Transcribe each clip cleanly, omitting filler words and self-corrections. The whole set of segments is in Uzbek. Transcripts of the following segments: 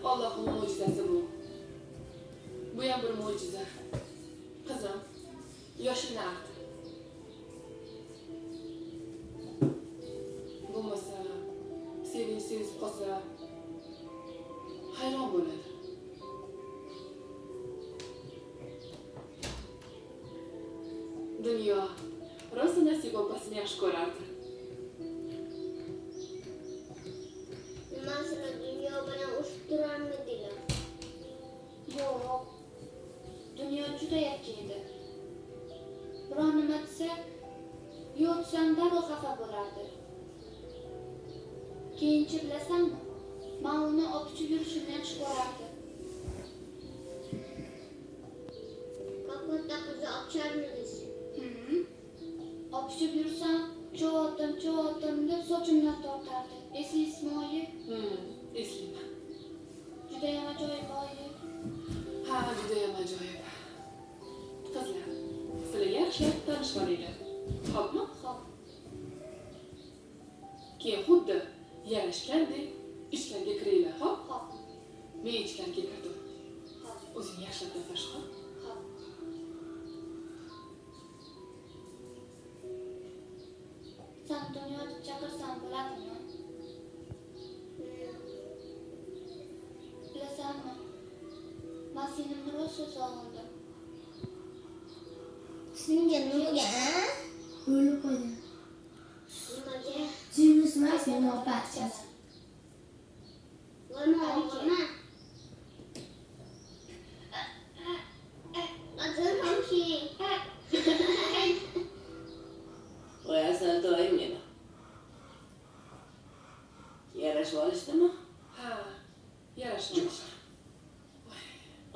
Allohning mo'jizasi bu. Bu ham bir mo'jiza. Qizim, yoshingni art. Bo'lmasa, sevib qolsa, hayron bo'ladi. Dunyo rosa Nasiba opasini yaxshi ko'rardi. Nimasini dunyo bilan urushib turarmidilar? Yo'q. Dunyo juda yakka edi. Biron nima desa, yo'q desam darrov xafa bo'lardi. Keyinchi bilasanmi? Men uni opichib yurishimni yaxshi ko'rardi. Katta qizni opcharmidingiz? Opichib yursam, cho'tim deb sochimdan tortardi. Eslaysizmi oyi? Eslayman. Judayam ajoyib oyi. Ha, judayam ajoyib. Qizlar, sizlar yaxshilab tanishib olaylik. Xo'pmi? Xo'p. Keyin xuddi yarashgandek ichkariga kiringlar, xo'p? Xo'p. Men ichkariga kirdim. Xo'p. O'zing yaxshilab gaplash, xo'p? Xo'p. Sen dunyoni chaqirsan bo'ladimi? Bilasanmi? Men seni rosa sog'indim. Senga nimaga? O'lib qo'ydi. Nimaga? Jinnis emas, meni opachasi. Nima? Azar hamki. Qo'yasan doim nima? Yarashib olishdimi? Ha, yarashib.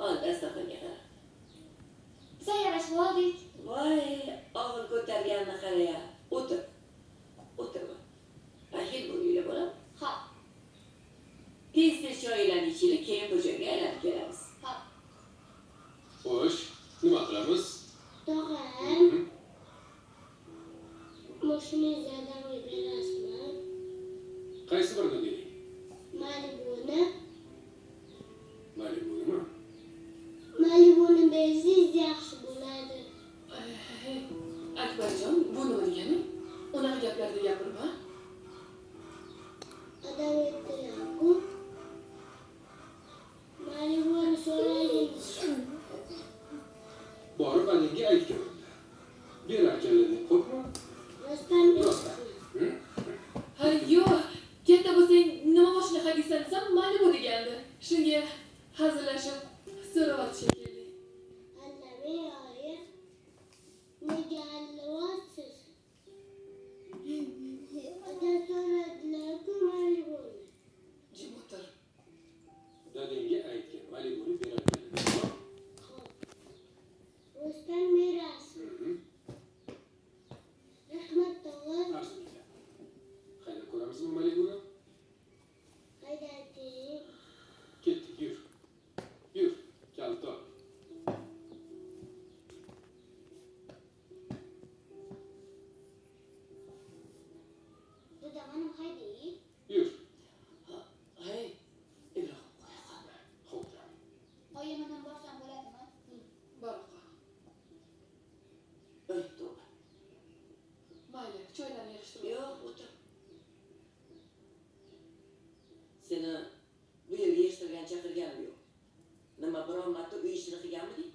Ol, dastaqilga qara. Biz yarashib oldik. Voy, og'ir ko'targanini qara-ya. O'tir. O'tirma. Ahil bo'linglar bolam. Xo'p. Tez-tez choylarni ichinglar, keyin bu joyga aylanib kelamiz. Xo'p. Xo'sh, nima qilamiz? Tog'am, mashinangizni adamga berasizmi? Qaysi birini deng? Malibuni. Malibunimi? Malibuni bersangiz yaxshi bo'ladi. Akbarjon, bu nima degani? Unaqa gaplarni gapirma. Adam aytdilar-ku. Malibuni so'rayingiz. Borib anangga aytgan. Berarkanlarni ko'pmi? Rostdan Rostdan. Ha, yo'q. Katta bo'lsang, nima mashina haydaysan desam, Malibu degandi. Shunga hazillashib so'rayapti shekilli. Allamay oyi. Nega allayapsiz? Adam so'radilar-ku Malibuni. Jim o'tir. Dadangga aytgan Malibuni berarkanlarni. Rostdan berasiz. Rahmat tog'a. Arzumga. Haydab ko'ramizmi Malibuni? Haydating. Ketdik, yur. Yur, kalit ol. Dada, mana hayday. Yur. Hey, Ibrohim, qo'ya qol. Xo'p. Oyim bilan borsam bo'ladimi? Baroqa. Oy, to'g'ri. Mayli, choylarni yig'ishtirib. Yo'q, o'tir. Seni bu yerga eshittirgan chaqirganim yo'q. Nima biron marta uy ishini qilganmiding?